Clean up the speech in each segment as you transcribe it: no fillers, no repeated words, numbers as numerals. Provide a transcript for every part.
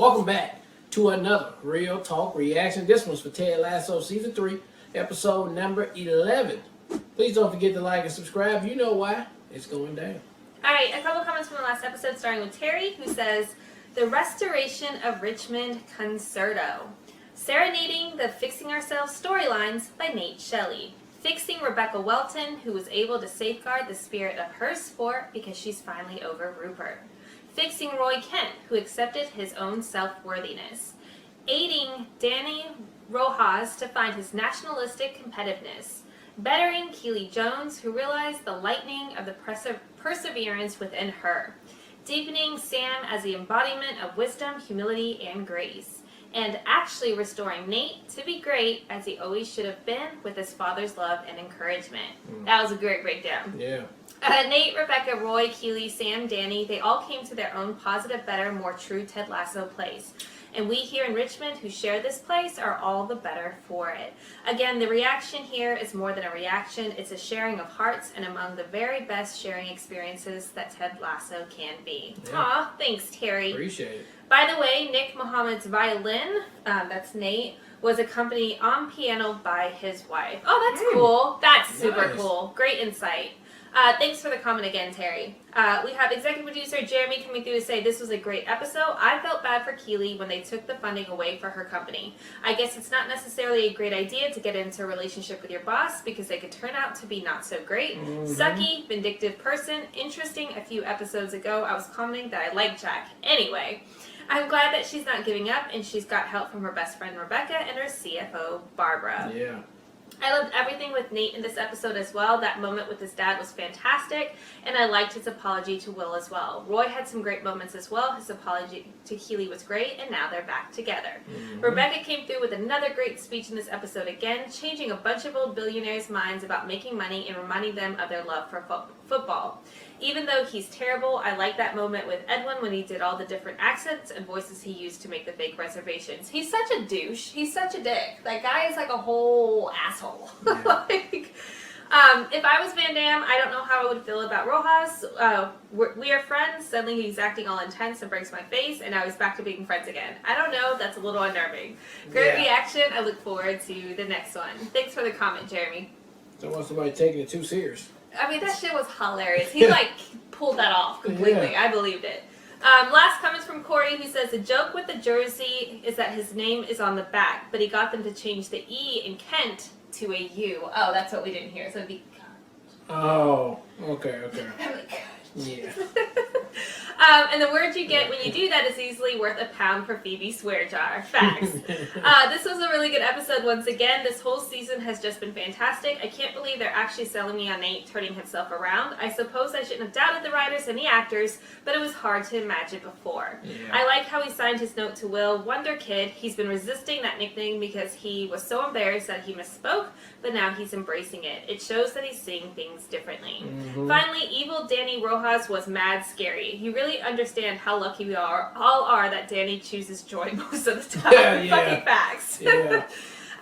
Welcome back to another Real Talk reaction. This one's for Ted Lasso Season 3, episode number 11. Please don't forget to like and subscribe. You know why. It's going down. Alright, a couple comments from the last episode, starting with Terry, who says, "The Restoration of Richmond Concerto. Serenading the Fixing Ourselves storylines by Nate Shelley. Fixing Rebecca Welton, who was able to safeguard the spirit of her sport because she's finally over Rupert. Fixing Roy Kent, who accepted his own self-worthiness. Aiding Danny Rojas to find his nationalistic competitiveness. Bettering Keely Jones, who realized the lightning of the perseverance within her. Deepening Sam as the embodiment of wisdom, humility, and grace. And actually restoring Nate to be great as he always should have been with his father's love and encouragement." That was a great breakdown. Yeah. Nate, Rebecca, Roy, Keely, Sam, Danny, they all came to their own positive, better, more true Ted Lasso place. And we here in Richmond who share this place are all the better for it. Again, the reaction here is more than a reaction. It's a sharing of hearts and among the very best sharing experiences that Ted Lasso can be. Yeah. Aw, thanks, Terry. Appreciate it. By the way, Nick Muhammad's violin, that's Nate, was accompanied on piano by his wife. Oh, that's cool. That's super Nice. cool. Great insight. Thanks for the comment again, Terry. We have executive producer Jeremy coming through to say this was a great episode. I felt bad for Keely when they took the funding away for her company. I guess it's not necessarily a great idea to get into a relationship with your boss because they could turn out to be not so great. Sucky, vindictive person. Interesting, a few episodes ago I was commenting that I like Jack. Anyway, I'm glad that she's not giving up and she's got help from her best friend Rebecca and her CFO Barbara. Yeah. I loved everything with Nate in this episode as well. That moment with his dad was fantastic, and I liked his apology to Will as well. Roy had some great moments as well. His apology to Keely was great, and now they're back together. Rebecca came through with another great speech in this episode again, changing a bunch of old billionaires' minds about making money and reminding them of their love for football. Even though he's terrible, I like that moment with Edwin when he did all the different accents and voices he used to make the fake reservations. He's such a douche. He's such a dick. That guy is like a whole asshole. Yeah. If I was Van Damme, I don't know how I would feel about Rojas. We are friends. Suddenly he's acting all intense and breaks my face, and now he's back to being friends again. I don't know. That's a little unnerving. Great reaction. I look forward to the next one. Thanks for the comment, Jeremy. Don't want somebody taking it too serious. I mean, that shit was hilarious. He, pulled that off completely. Yeah. I believed it. Last comments from Corey, who says, the joke with the jersey is that his name is on the back, but he got them to change the E in Kent to a U. Oh, that's what we didn't hear. So it'd be... Oh, okay. Yeah. And the word you get when you do that is easily worth £1 for Phoebe's swear jar. Facts. This was a really good episode once again. This whole season has just been fantastic. I can't believe they're actually selling me on Nate turning himself around. I suppose I shouldn't have doubted the writers and the actors, but it was hard to imagine before. Yeah. I like how he signed his note to Will, Wonder Kid. He's been resisting that nickname because he was so embarrassed that he misspoke, but now he's embracing it. It shows that he's seeing things differently. Finally, evil Danny Rojas was mad scary. You really understand how lucky we all are that Danny chooses joy most of the time. Yeah. Fucking facts. Yeah.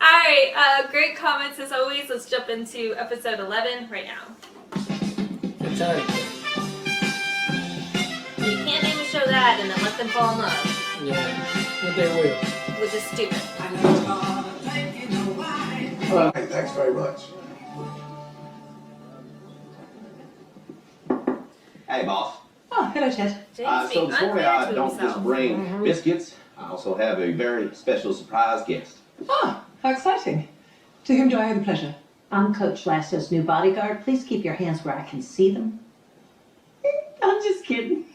Alright, great comments as always. Let's jump into episode 11 right now. Good time. You can't name a show that and then let them fall in love. Yeah. But they will. Which is stupid. Hey, thanks very much. Hey, boss. Oh, hello, Ted. James So being this morning unfair I to don't just himself. bring biscuits. I also have a very special surprise guest. Ah, how exciting. To whom do I owe the pleasure? I'm Coach Lasso's new bodyguard. Please keep your hands where I can see them. I'm just kidding.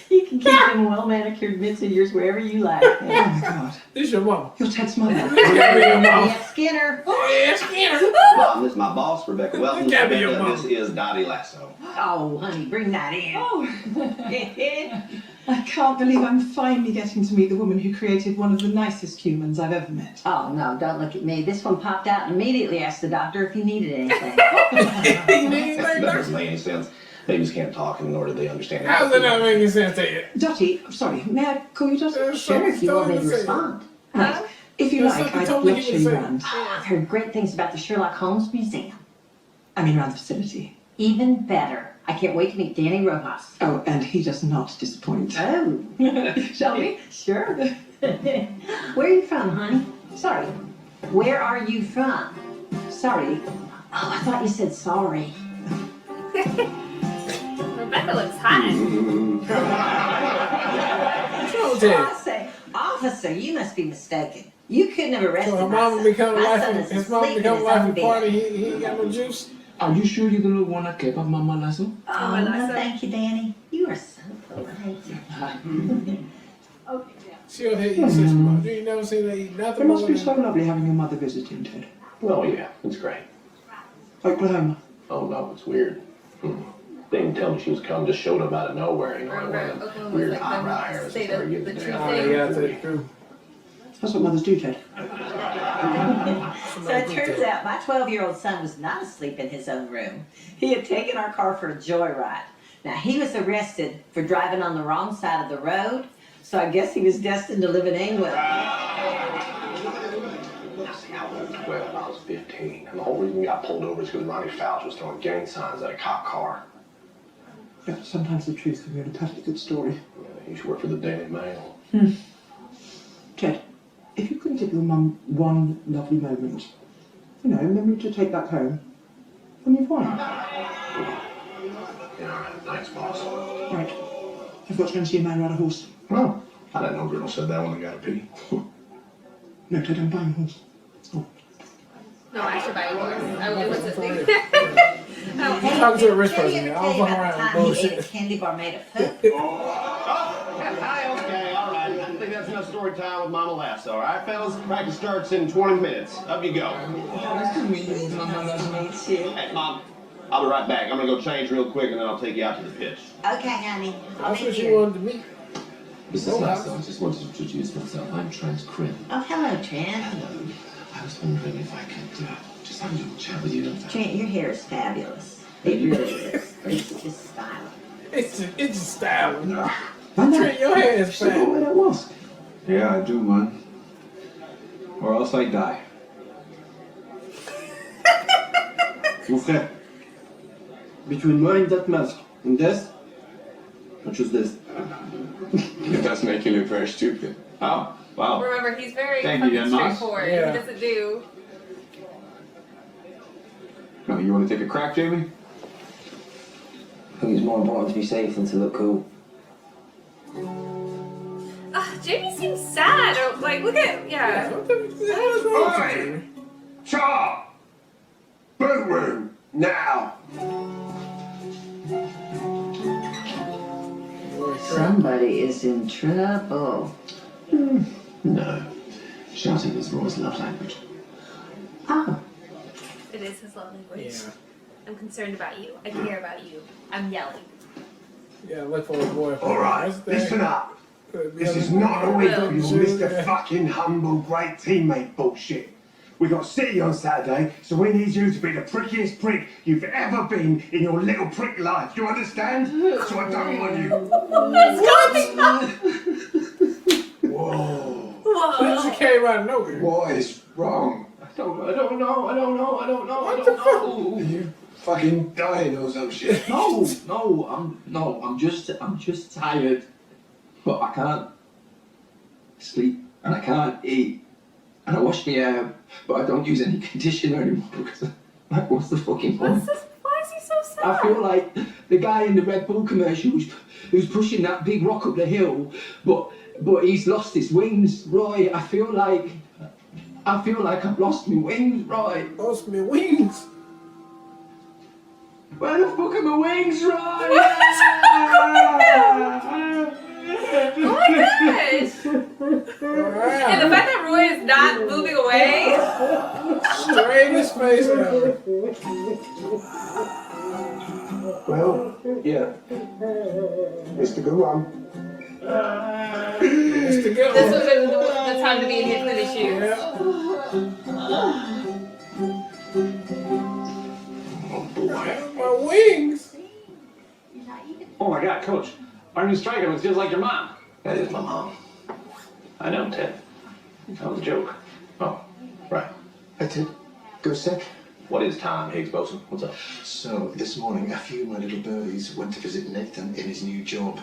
You can keep them well-manicured mitts of yours wherever you like. Oh, my God. This is your mama. You're Ted's mother. This gotta be your mama. Yeah, Skinner. Oh, yeah, Skinner. Mom, this is my boss, Rebecca Welton. That can't be your Rebecca, mom. this is Dottie Lasso. Oh, honey, bring that in. Oh, I can't believe I'm finally getting to meet the woman who created one of the nicest humans I've ever met. Oh, no, don't look at me. This one popped out and immediately asked the doctor if he needed anything. That doesn't make any sense. Babies can't talk, and nor do they understand. How's it not making sense to you? Dottie, sorry, may I call you Dottie? Sure, if you want me to respond. Right. If you There's like, something I'd totally love to show you different. around. I've heard great things about the Sherlock Holmes Museum. I mean, around the facility. Even better. I can't wait to meet Danny Rojas. Oh, and he does not disappoint. Oh. Shall we? Sure. Where are you from, honey? Sorry. Where are you from? Sorry. Oh, I thought you said sorry. Rebecca looks hot. What's wrong with that? I say, officer, you must be mistaken. You couldn't have arrested So her my mama son. become My life son and is his mama asleep in become his life own and bed. party. He ain't got no juice. Are you sure you don't want to keep up Mama Lasso? Oh, my no, Lasso. thank you, Danny. You are so polite. She don't hate you, sister. You ain't never seen her eat nothing It must more be than so lovely having your mother visiting, Ted. Oh, yeah, it's great. Oklahoma. Oh, no, it's weird. They didn't tell me she was coming, just showed up out of nowhere, you know. Remember, one of them Oklahoma was weird like eyebrow the hairs state that started of getting the down. Oh, yeah, that's true. That's what mothers do, Ted. So it turns out my 12-year-old son was not asleep in his own room. He had taken our car for a joyride. Now, he was arrested for driving on the wrong side of the road, so I guess he was destined to live in England. See, I was 12, I was 15. And the whole reason we got pulled over is because Ronnie Fouch was throwing gang signs at a cop car. Yeah, sometimes the truth can be a perfectly good story. Yeah, he used to work for the Daily Mail. Ted, if you couldn't give your mum one lovely moment, you know, a memory to take back home, then you've won. Yeah, all right, thanks, boss. Right. I've got to go and see a man ride a horse. Well, I didn't know girl said that when I got a pee. No, Ted, I'm buying a horse. No, I should buy a horse. I would. What's this thing? Talk to a rich Tell you person. ever I'll tell you fuck about around the with time he ate bullshit. a candy bar made of poop? Okay, all right. I think that's enough story time with Mama Lasso. All right, fellas? Practice starts in 20 minutes. Up you go. Nice to meet you, Mama Lasso. Hey, Mom, I'll be right back. I'm gonna go change real quick, and then I'll take you out to the pitch. Okay, honey. I'll That's meet what she you. wanted to meet. Mrs. Lasso, I just wanted to introduce myself. I'm Trent's Crim. Oh, hello, Trent. I was wondering if I could just have a little chat with you. Trent, your hair is fabulous. It really is. It's just stylish. It's a style. Man, Trent, your hair is still got to wear fat. that mask. Yeah, I do, man. Or else I die. Mon frère, between wearing that mask and this, I choose this. It does make you look very stupid. Oh, wow. Remember, he's very Thank you, fucking Jen Moss. straightforward. Yeah. He doesn't do. No, you want to take a crack, Jamie? I think it's more important to be safe than to look cool. Jamie seems sad. Or, like, look at What the hell is wrong with you, Jamie? Chop! Boot room, now! Somebody is in trouble. No. Shouting is Roy's love language. Oh, It is his love language. Yeah. I'm concerned about you. I care about you. I'm yelling. Yeah, look for a boyfriend. Alright, That's the listen thing. up. Could be This a is little not a bit week of of your shit, Mr. yeah. fucking humble great teammate bullshit. We got City on Saturday, so we need you to be the prickiest prick you've ever been in your little prick life. Do you understand? So I don't want you. Whoa. That just came out of nowhere. What is wrong? I don't know. Are you fucking dying or some shit? I'm just tired. But I can't sleep and I can't eat. And I wash my hair, but I don't use any conditioner anymore because, like, what's the fucking point? Why is he so sad? I feel like the guy in the Red Bull commercial who's pushing that big rock up the hill, but he's lost his wings, Roy. I feel like I've lost my wings, Roy. Lost me wings. Where the fuck are my wings, Roy? Oh my gosh! Alright. And the fact that Roy is not moving away. Straightest face ever. Well, yeah. It's the good one. It's the good This one. was the time to be in his Clint's shoes. Oh, boy. My wings. Oh my God, Coach. Army Striker was just like your mom. That is my mom. I know, Ted. That was a joke. Oh, right. Hey, Ted, go a sec. What is time, Higgs Bosun? What's up? So, this morning, a few of my little birdies went to visit Nathan in his new job.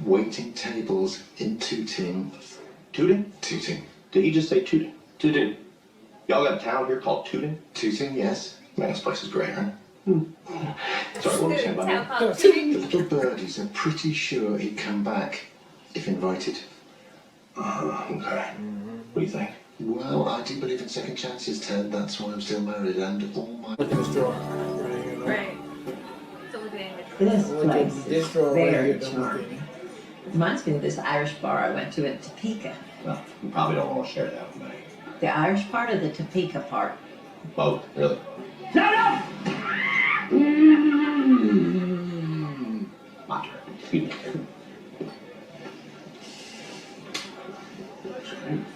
Waiting tables in Tooting. Tooting? Tooting. Did he just say Tooting? Tooting. Y'all got a town here called Tooting? Tooting, yes. Man, this place is great, right? Sorry, what were you saying about Town me? called The Tooting. little birdies are pretty sure he'd come back if invited. Okay. What do you think? Well, I do believe in second chances, Ted. That's why I'm still married, and all my... Look at this drawer right here. Right. So look at it. This Look place at this is drawer right very here. Don't look at charming. it. Reminds me of this Irish bar I went to in Topeka. Well, you probably don't want to share that with me. The Irish part or the Topeka part? Both, really. My turn. Excuse me.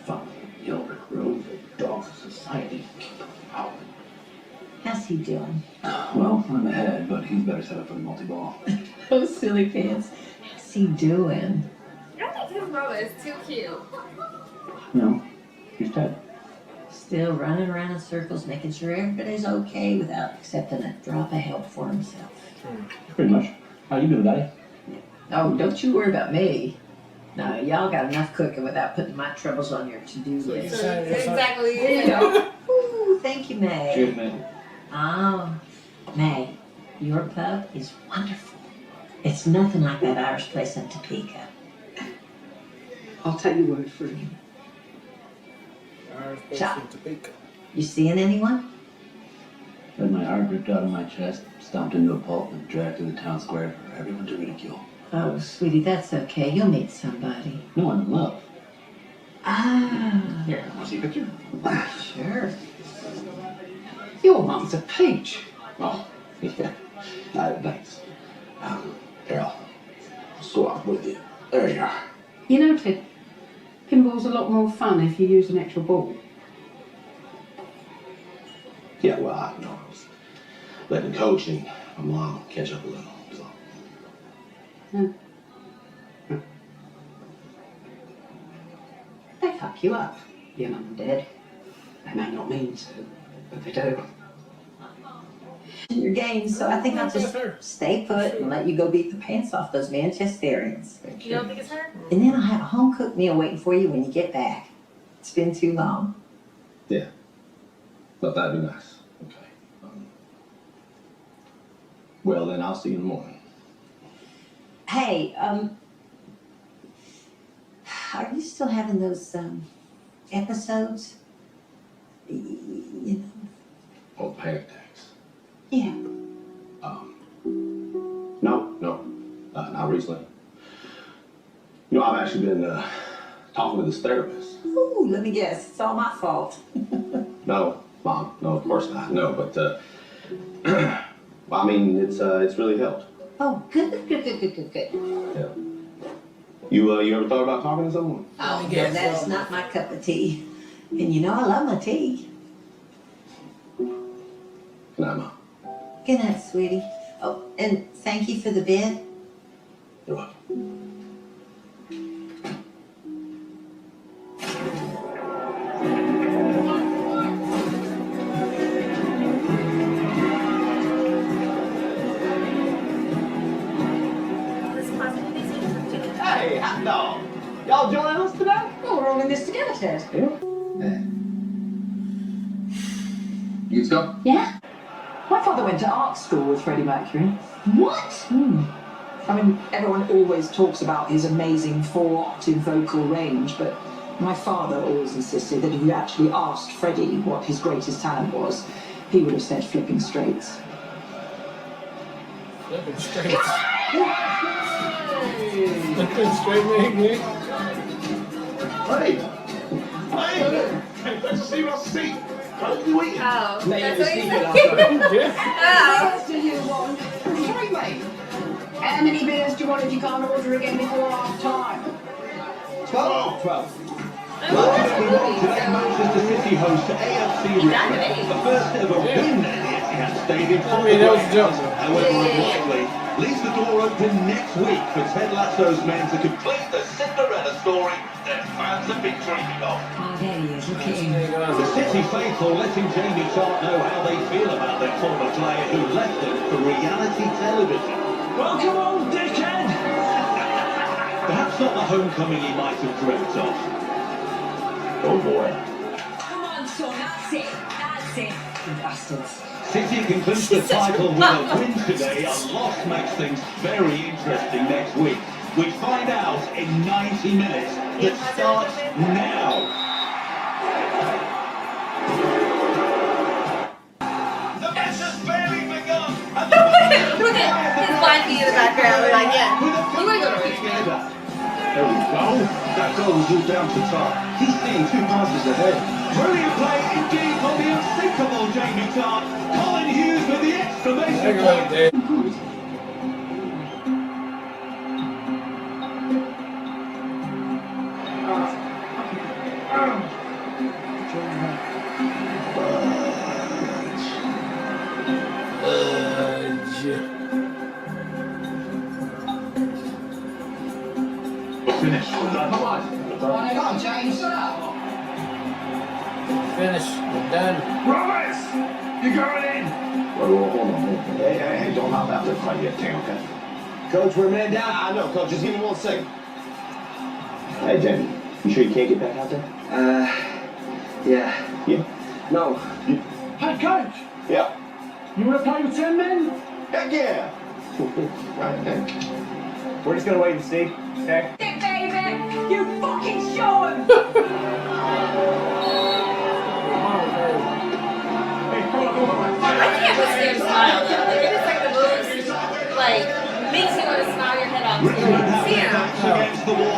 Fuck, Gilbert Road, Dogs Society. Wow. How's he doing? Well, I'm ahead, but he's better set up for the multi-ball. Oh, silly pants. How's he doing? I think his mama is too cute. No, he's Ted. Still running around in circles, making sure everybody's okay without accepting a drop of help for himself. Pretty much. How you doing, Daddy? Oh, don't you worry about me. No, y'all got enough cooking without putting my troubles on your to-do So you list. signed your son. Exactly. There you go. Ooh, thank you, May. Cheers, man. Oh, May, your pub is wonderful. It's nothing like that Irish place in Topeka. I'll take your word for it. Irish place Chop. in Topeka. You seeing anyone? Had my heart ripped out of my chest, stomped into a pulp, and dragged to the town square for everyone to ridicule. Oh, sweetie, that's okay. You'll meet somebody. No, I'm in love. Ah, Here, want to see a picture? sure. Your mum's a peach. Oh, yeah. Thanks. Here, I'll swap with you. There you are. You know, Ted, pinball's a lot more fun if you use an actual ball. Yeah, well, I was letting Coach and my mom catch up a little. So. They fuck you up, your mum and dad. They may not mean to, but they do. Your game, so I think I'll just stay put and let you go beat the pants off those Manchesterians. You don't think it's her? And then I'll have a home-cooked meal waiting for you when you get back. It's been too long. Yeah. But that'd be nice. Okay. Well, then I'll see you in the morning. Hey, are you still having those, episodes? You know? Oh, panic attacks. Yeah. No, not recently. You know, I've actually been talking to this therapist. Ooh, let me guess. It's all my fault. No, Mom, no, of course not. No, but well, I mean, it's really helped. Oh, good. Yeah. You ever thought about talking to someone? Oh, yeah, that's not my cup of tea. And you know I love my tea. Good night, Mom. Good night, sweetie. Oh, and thank you for the bed. You're welcome. Hey, hot dog. Y'all joining us today? Oh, we're all in this together, Ted. You go? Yeah? My father went to art school with Freddie Mercury. What? I mean, everyone always talks about his amazing four-octave vocal range, but my father always insisted that if you actually asked Freddie what his greatest talent was, he would have said flipping straights. Flipping straight. Flipping straight, man. Hey, let's see what I see. What you eating? Oh, They that's had what to he see said. you Oh. Do you want? Sorry, mate. How many beers do you want if you can't order again before half time? 12. 12. Today, Manchester City host AFC Richmond. The first ever win at the Etihad Stadium. I mean, that was a joke. However, unlikely, leaves the door open next week for Ted Lasso's men to complete the Cinderella story that fans have been dreaming of. Oh, there he is. Look at him. The City faithful letting Jamie Tartt know how they feel about their former player who left them for reality television. Well, come on, dickhead! Perhaps not the homecoming he might have dreamt of. Oh boy. Come on, son. That's it. That's it. You bastards. City can clinch the title with a win today. A loss makes things very interesting next week. We find out in 90 minutes that starts now. The match has barely begun. And the Look at his blind feet in the background. We're like, yeah, we want to go to Richmond. There we go. That goal was all down to Tartt. He's seeing 2 passes ahead. Brilliant play indeed from the unsinkable Jamie Tartt. Colin Hughes with the exclamation point. Finish. Come on, James. Finish. We're done. Roberts! You're going in! Whoa, hold on. Hey, don't hop out there quite yet, Tam, okay? Coach, we're a man down. I know, Coach. Just give me 1 second. Hey, Jamie, you sure you can't get back out there? Yeah. Yeah. No. Hey, coach! Yeah. You want to play with 10 men? Heck yeah! Right, then. We're just gonna wait and see, okay? Dick, baby. You fucking show him. I can't listen to him smile though. Like, it is like the most, like, makes you want to smile your head off. See him.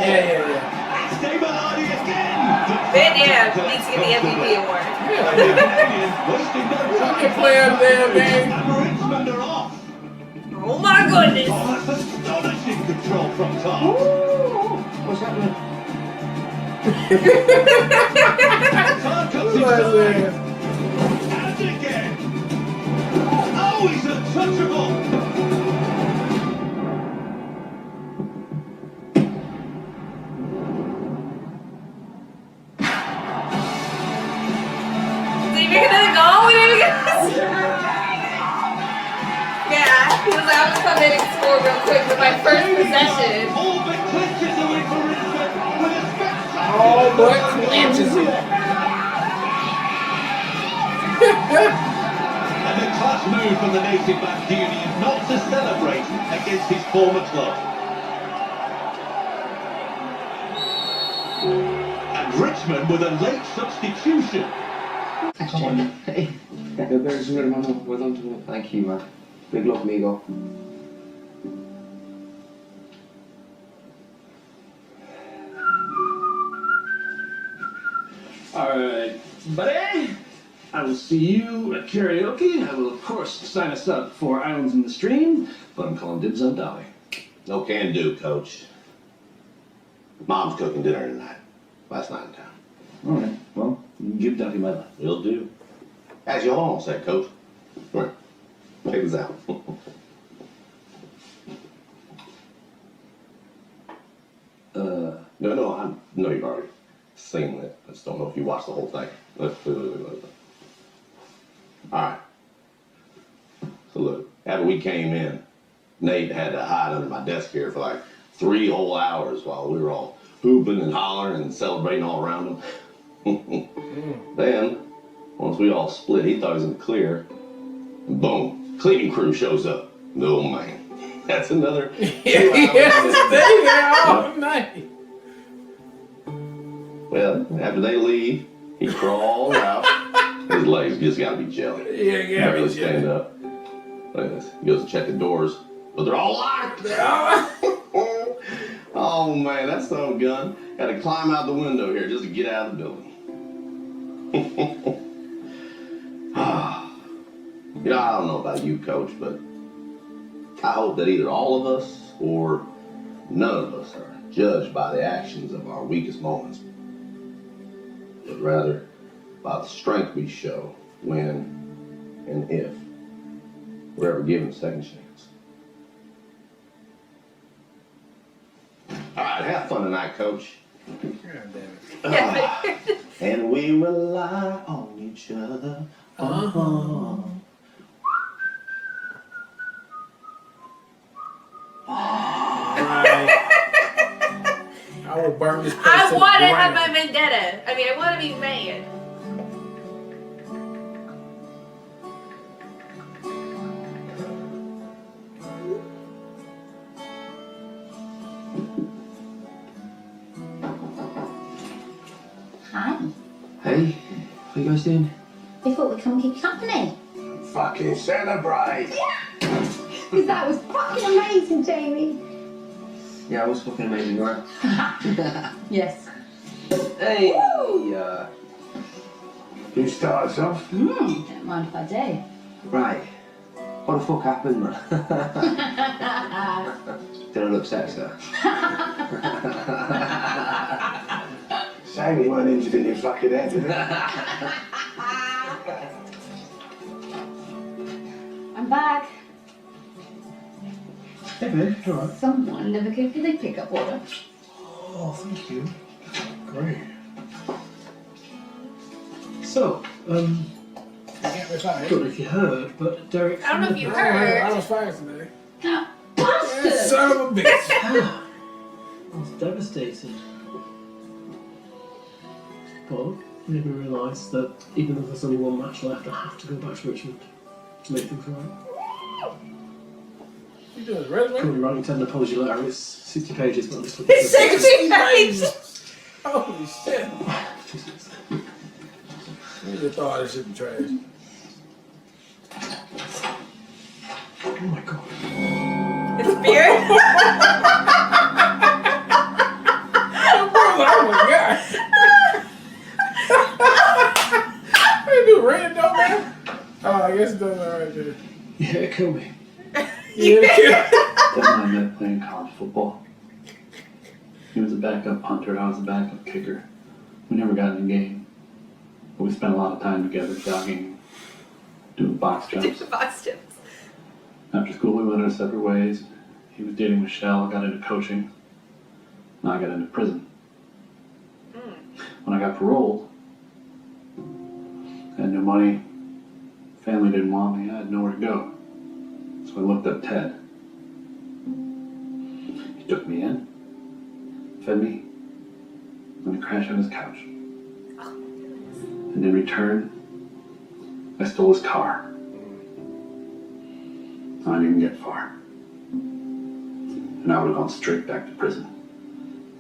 Yeah. Ben, yeah, needs to get the MVP award. Fucking player there, man. Oh my goodness. Oh, that's astonishing control from Tartt. What's happening? Tartt comes inside. And again. Oh, he's untouchable. Did he make another goal? We didn't even get this. Yeah, he was like, I'm just coming in and score real quick with my first possession. All but clinches the win for Richmond with a spectacular. All but clinches it. And a class move from the native back Union not to celebrate against his former club. And Richmond with a late substitution. Come on. Hey. Well done to me. Thank you, man. Big love, amigo. Alright, buddy. I will see you at karaoke. I will, of course, sign us up for Islands in the Stream, but I'm calling dibs on Dolly. No can do, Coach. Mom's cooking dinner tonight. Last night in town. Alright, well, you can give Duffy my love. Will do. Actually, hold on a sec, Coach. Come here. Check this out. No, I know you've already seen it. I just don't know if you watched the whole thing. Alright. So look, after we came in, Nate had to hide under my desk here for like 3 whole hours while we were all hooping and hollering and celebrating all around him. Then, once we all split, he thought he was in the clear. And boom, cleaning crew shows up. Oh man, that's another 2 hours. Stay there all night. Well, after they leave, he crawls out. His legs just gotta be jelly. Yeah, Barely stand up. Look at this. He goes to check the doors, but they're all locked. Oh man, that's so gun. Got to climb out the window here just to get out of the building. You know, I don't know about you, Coach, but I hope that either all of us or none of us are judged by the actions of our weakest moments, but rather by the strength we show when and if we're ever given a second chance. All right, have fun tonight, Coach. God damn it. And we rely on each other. I will burn this place I to the want to have ground. my vendetta. I mean, I want to be mad. Hi. Hey, how you guys doing? We thought we'd come and keep you company. Fucking celebrate. Because that was fucking amazing, Jamie. Yeah, it was fucking amazing, right? Yes. Hey, You start us off? Don't mind if I do. right. What the fuck happened, man? Did I look sexy? Shame you weren't injured in your fucking head, isn't it? I'm back. Hey, babe, you alright? Someone never gave you the pickup order. Oh, thank you. Great. So, Can't be fired. don't know if you heard, but Derek. I don't know if you I heard. was fired today. Bastard! Son of a bitch. I was devastated. But made me realise that even though there's only one match left, I have to go back to Richmond to make things right. You doing a resume? Currently writing an apology letter. It's 60 pages, but this It's 60 pages! Holy shit. You need to throw all this shit in the trash. Oh my god. It's beer? Oh my god. What you do, red though, man? Oh, I guess it doesn't right there. Yeah, kill me. Yeah, Then I met playing college football. He was a backup punter, I was a backup kicker. We never got in the game, but we spent a lot of time together jogging, doing box jumps. Box jumps. After school, we went our separate ways. He was dating Michelle, got into coaching, and I got into prison. When I got paroled, I had no money, family didn't want me, I had nowhere to go. So I looked up Ted. He took me in, fed me, let me crash on his couch. And in return, I stole his car. I didn't get far. And I would have gone straight back to prison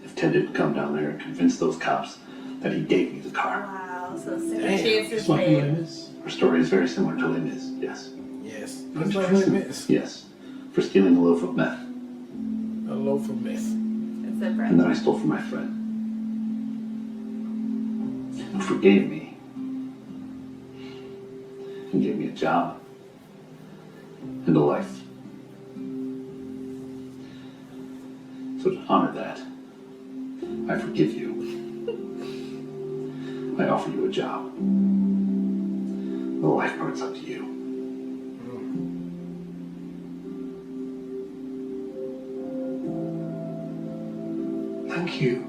if Ted didn't come down there and convince those cops that he gave me the car. Wow, so second chances, Like babe. Linus. Her story is very similar to Linda's, yes. Yes. Went That's to what prison. it is. Yes, for stealing a loaf of meth. A loaf of meth. It's a And bread. then I stole from my friend, who forgave me and gave me a job and a life. So to honor that, I forgive you. I offer you a job. The life part's up to you. Thank you.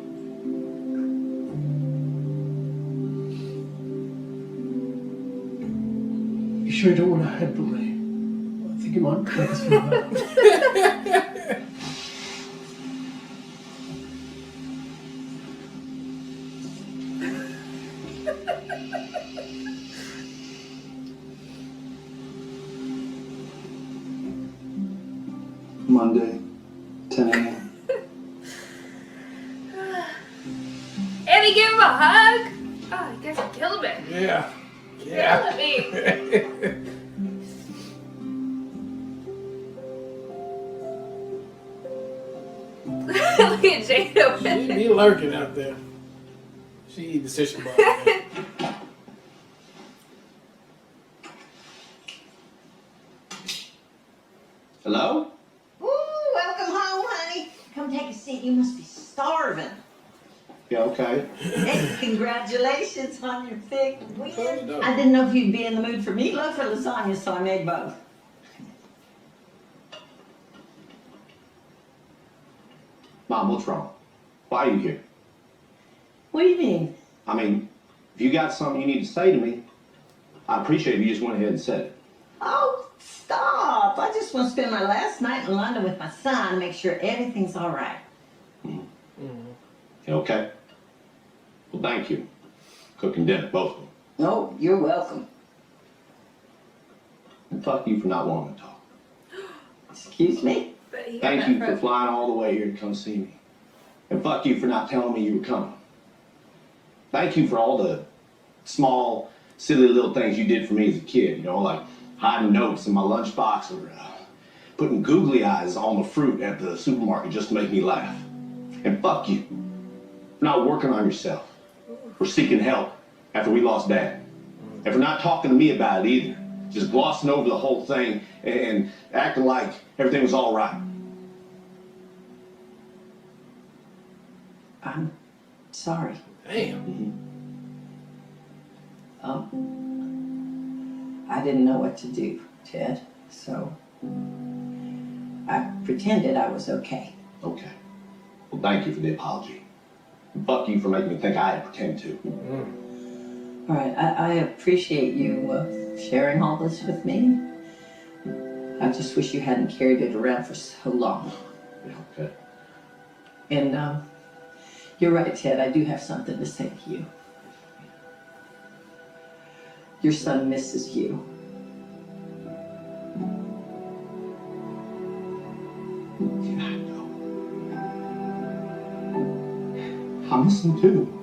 You sure you don't want to headbutt me? I think it might make us feel better. Monday, 10 a.m. Abby, give him a hug! Oh, you guys are killing me. Yeah. Killing me. Look at Jade over She there. be lurking out there. She eat the sushi bar. Hello? Ooh, welcome home, honey. Come take a seat. You must be starving. Yeah, okay. Hey, congratulations on your big win. I didn't know if you'd be in the mood for meatloaf or lasagna, so I made both. Mom, what's wrong? Why are you here? What do you mean? I mean, if you got something you need to say to me, I appreciate if you just went ahead and said it. Oh, stop. I just want to spend my last night in London with my son, make sure everything's all right. Okay. Well, thank you. Cooking dinner, both of them. Oh, you're welcome. And fuck you for not wanting to talk. Excuse me? Thank you for flying all the way here to come see me. And fuck you for not telling me you were coming. Thank you for all the small, silly little things you did for me as a kid, you know, like hiding notes in my lunchbox or putting googly eyes on the fruit at the supermarket just to make me laugh. And fuck you for not working on yourself, for seeking help after we lost Dad, and for not talking to me about it either, just glossing over the whole thing and acting like everything was all right. I'm sorry. Damn. I didn't know what to do, Ted, so I pretended I was okay. Okay. Well, thank you for the apology. And fuck you for making me think I had to pretend to. All right, I appreciate you sharing all this with me. I just wish you hadn't carried it around for so long. Yeah, okay. And you're right, Ted, I do have something to say to you. Your son misses you. Yeah, I know. I miss him too.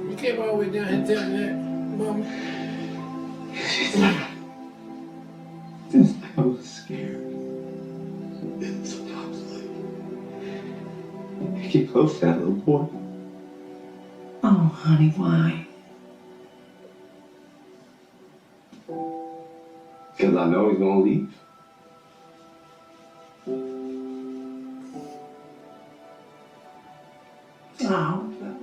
You came all the way down here and tell me that, Mama. It's like I was scared. And sometimes, like, I get close to that little boy. Oh, honey, why? Because I know he's gonna leave. Oh, no.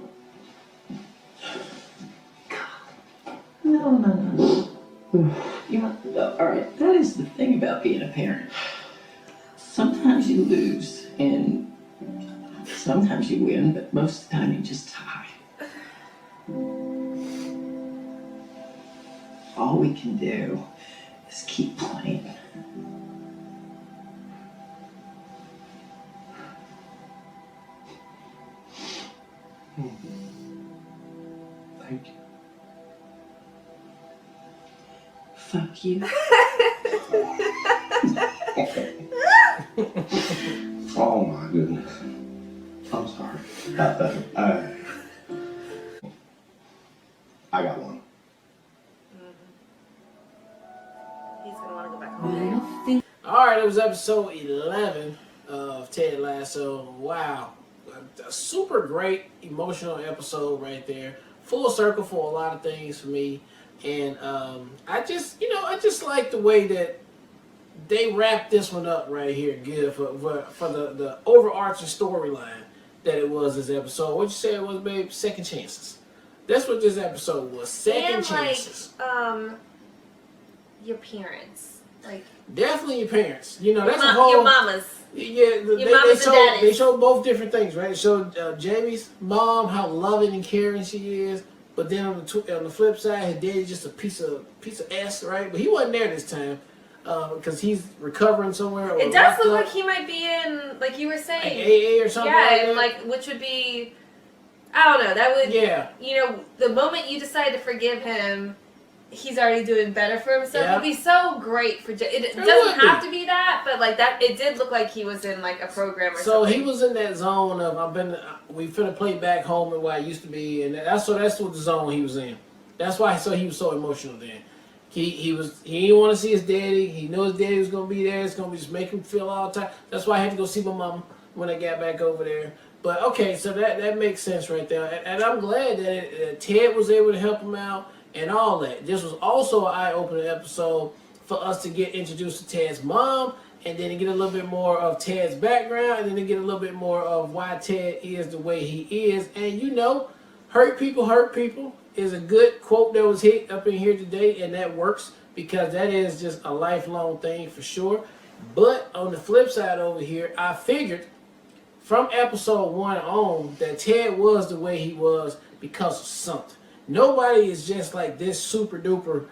You know, all right, that is the thing about being a parent. Sometimes you lose, and sometimes you win, but most of the time you just tie. All we can do is keep playing. Thank you. Fuck you. Oh my goodness. I'm sorry about that. I got one. He's gonna want to go back home. All right, it was episode 11 of Ted Lasso. Wow. A super great emotional episode right there. Full circle for a lot of things for me. And I just like the way that they wrapped this one up right here good for the overarching storyline that it was this episode. What'd you say it was, babe? Second chances. That's what this episode was. Second chances. Like, your parents. Like, definitely your parents. You know, that's your a whole... Your mamas. Yeah, they showed both different things, right? They showed Jamie's mom, how loving and caring she is, but then on the flip side, his daddy's just a piece of S, right? But he wasn't there this time because he's recovering somewhere. Or it does look like he might be in, like you were saying, like AA or something. Yeah, like and that. like which would be, I don't know. That would, yeah. You know, the moment you decide to forgive him, he's already doing better for himself. Yeah. It would be so great for it would doesn't be. have to be that, but like that, it did look like he was in like a program or So something. he was in that zone of we finna play back home and where I used to be, and that's what the zone he was in. That's why he was so emotional then. He didn't want to see his daddy. He knew his daddy was gonna be there. It's gonna be just make him feel all the time. That's why I had to go see my mom when I got back over there. But okay, so that makes sense right there, and I'm glad that Ted was able to help him out. And all that. This was also an eye-opening episode for us to get introduced to Ted's mom, and then to get a little bit more of Ted's background, and then to get a little bit more of why Ted is the way he is. And you know, hurt people is a good quote that was hit up in here today, and that works because that is just a lifelong thing for sure. But on the flip side over here, I figured from episode 1 on that Ted was the way he was because of something. Nobody is just like this super duper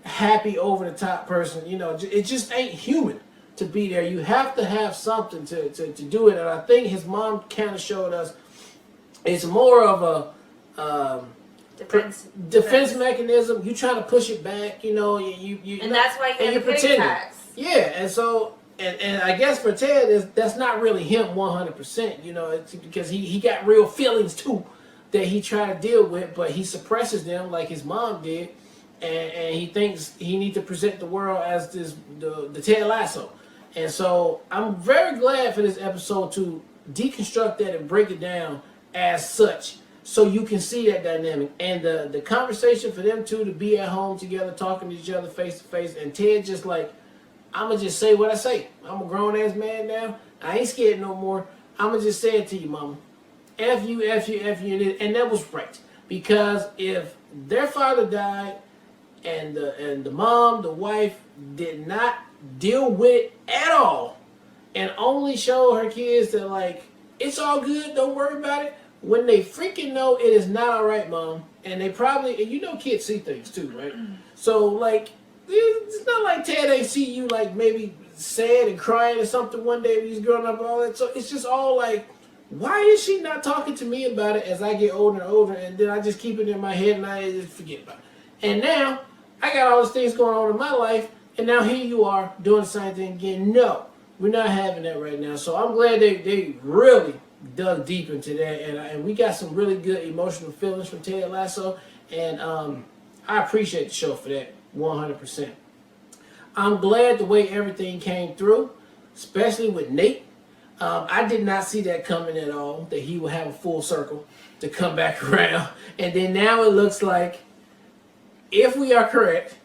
happy over the top person. You know, it just ain't human to be there. You have to have something to do it. And I think his mom kind of showed us it's more of a defense mechanism. You trying to push it back, you know, you and that's why you have the attacks. Yeah, and so and I guess for Ted that's not really him 100%, you know, it's because he got real feelings too that he tried to deal with, but he suppresses them like his mom did, and he thinks he needs to present the world as the Ted Lasso. And so I'm very glad for this episode to deconstruct that and break it down as such, so you can see that dynamic and the conversation for them two to be at home together, talking to each other face to face, and Ted just like, I'm gonna just say what I say. I'm a grown ass man now. I ain't scared no more. I'm gonna just say it to you, mama. F you, F you, F you, and that was right, because if their father died and the mom, the wife, did not deal with it at all and only show her kids that like it's all good, don't worry about it, when they freaking know it is not all right, mom, and they probably, and you know kids see things too, right? So like it's not like Ted ain't see you like maybe sad and crying or something one day when he's growing up and all that. So it's just all like, why is she not talking to me about it as I get older and older, and then I just keep it in my head and I just forget about it. And now I got all these things going on in my life, and now here you are doing the same thing again. No, we're not having that right now. So I'm glad they really dug deep into that, and we got some really good emotional feelings from Ted Lasso, and I appreciate the show for that 100%. I'm glad the way everything came through, especially with Nate. I did not see that coming at all, that he would have a full circle to come back around. And then now it looks like, if we are correct,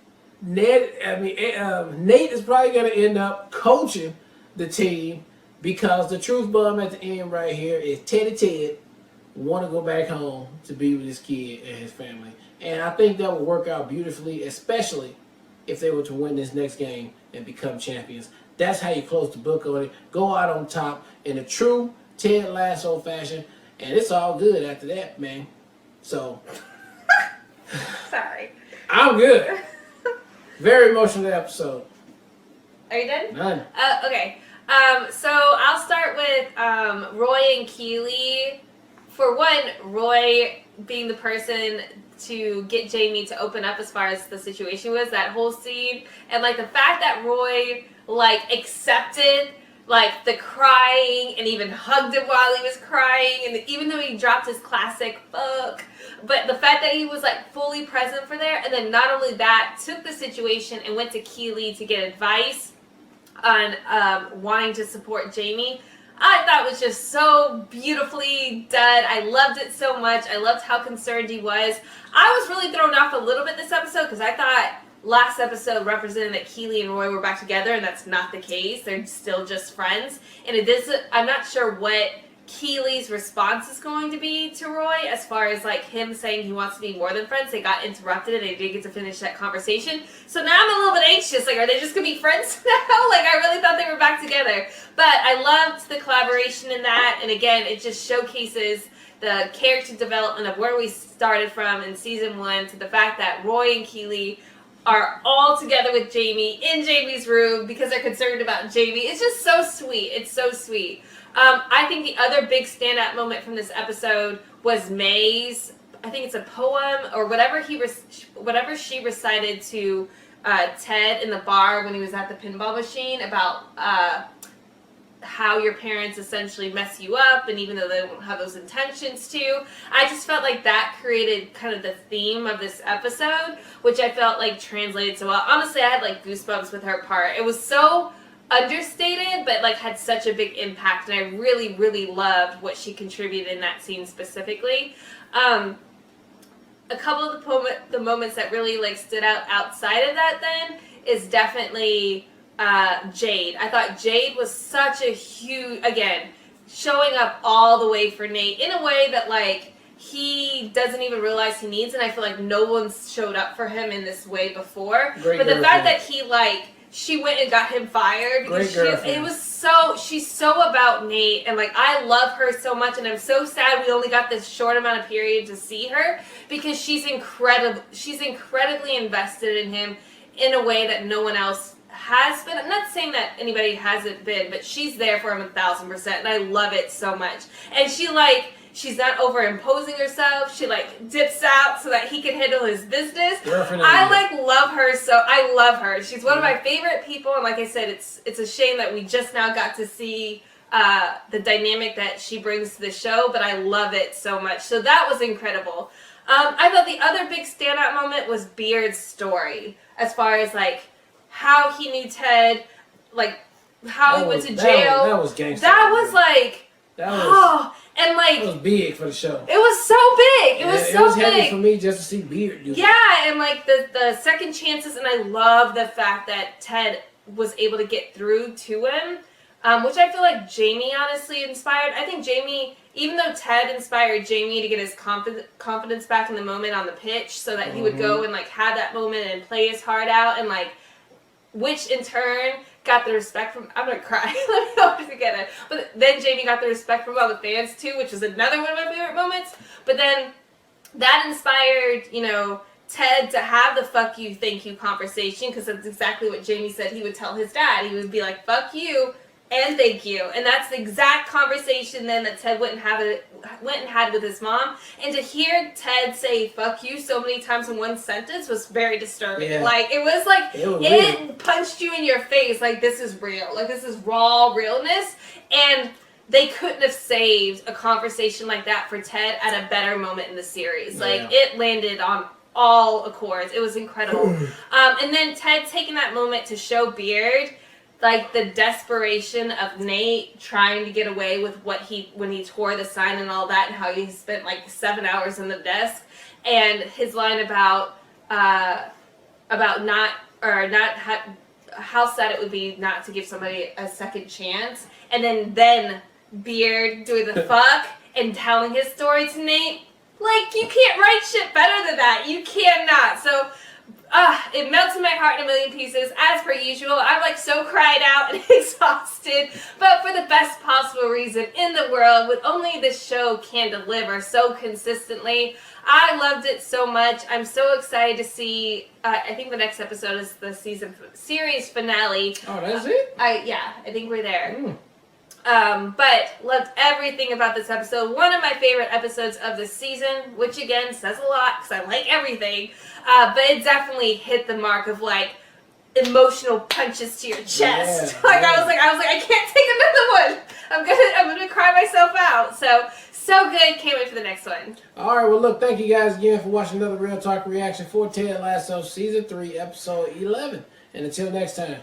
Nate is probably going to end up coaching the team, because the truth bomb at the end right here is Ted want to go back home to be with his kid and his family. And I think that will work out beautifully, especially if they were to win this next game and become champions. That's how you close the book on it. Go out on top in a true Ted Lasso fashion, and it's all good after that, man. So, Sorry. I'm good. Very emotional episode. Are you done? Done. Okay. So I'll start with Roy and Keely. For one, Roy being the person to get Jamie to open up as far as the situation was, that whole scene, and like the fact that Roy like accepted like the crying and even hugged him while he was crying, and even though he dropped his classic fuck, but the fact that he was like fully present for there, and then not only that, took the situation and went to Keely to get advice on wanting to support Jamie, I thought was just so beautifully done. I loved it so much. I loved how concerned he was. I was really thrown off a little bit this episode because I thought last episode represented that Keely and Roy were back together, and that's not the case. They're still just friends. And it is, I'm not sure what Keely's response is going to be to Roy as far as like him saying he wants to be more than friends. They got interrupted and they didn't get to finish that conversation. So now I'm a little bit anxious. Like, are they just going to be friends now? Like, I really thought they were back together. But I loved the collaboration in that. And again, it just showcases the character development of where we started from in season 1 to the fact that Roy and Keely are all together with Jamie in Jamie's room because they're concerned about Jamie. It's just so sweet. It's so sweet. I think the other big standout moment from this episode was May's, I think it's a poem or whatever she recited to Ted in the bar when he was at the pinball machine about how your parents essentially mess you up, and even though they don't have those intentions to. I just felt like that created kind of the theme of this episode, which I felt like translated so well. Honestly, I had like goosebumps with her part. It was so understated, but like had such a big impact, and I really, really loved what she contributed in that scene specifically. A couple of the moments that really like stood out outside of that then is definitely Jade. I thought Jade was such a huge, again, showing up all the way for Nate in a way that like he doesn't even realize he needs, and I feel like no one's showed up for him in this way before. But the fact that he like she went and got him fired because she's so about Nate, and like I love her so much, and I'm so sad we only got this short amount of period to see her because she's incredibly invested in him in a way that no one else has been. I'm not saying that anybody hasn't been, but she's there for him 1,000%, and I love it so much. And she's not overimposing herself. She like dips out so that he can handle his business. I love her, so I love her. She's one of my favorite people, and like I said, it's a shame that we just now got to see the dynamic that she brings to the show, but I love it so much. So that was incredible. I thought the other big standout moment was Beard's story, as far as like how he knew Ted, like how he went to jail. That was gangster. That was like, and like it was big for the show. It was so big. It was so big. Heavy for me just to see Beard do that. And like the second chances, and I love the fact that Ted was able to get through to him, which I feel like Jamie honestly inspired. I think Jamie, even though Ted inspired Jamie to get his confidence back in the moment on the pitch, so that he would go and like have that moment and play his heart out, and like, which in turn got the respect from, I'm gonna cry, let me know to get it. But then Jamie got the respect from all the fans too, which is another one of my favorite moments. But then that inspired, you know, Ted to have the fuck you, thank you conversation, because that's exactly what Jamie said he would tell his dad. He would be like, fuck you and thank you. And that's the exact conversation then that Ted went and had with his mom. And to hear Ted say fuck you so many times in one sentence was very disturbing. Yeah. Like, it was like, it punched you in your face, like, this is real. Like, this is raw realness. And they couldn't have saved a conversation like that for Ted at a better moment in the series. Like, it landed on all accords. It was incredible. And then Ted taking that moment to show Beard, like, the desperation of Nate trying to get away with when he tore the sign and all that, and how he spent like 7 hours in the desk, and his line about how sad it would be not to give somebody a second chance, and then Beard doing the fuck and telling his story to Nate. Like, you can't write shit better than that. You cannot. So it melted my heart in a million pieces, as per usual. I'm like so cried out and exhausted, but for the best possible reason in the world, with only this show can deliver so consistently. I loved it so much. I'm so excited to see, I think the next episode is the series finale. Oh, that's it? I think we're there. But loved everything about this episode. One of my favorite episodes of the season, which again says a lot because I like everything. But it definitely hit the mark of like emotional punches to your chest. I was like, I can't take another one. I'm gonna cry myself out. So good. Can't wait for the next one. All right. Well, look, thank you guys again for watching another Real Talk reaction for Ted Lasso season 3, episode 11. And until next time.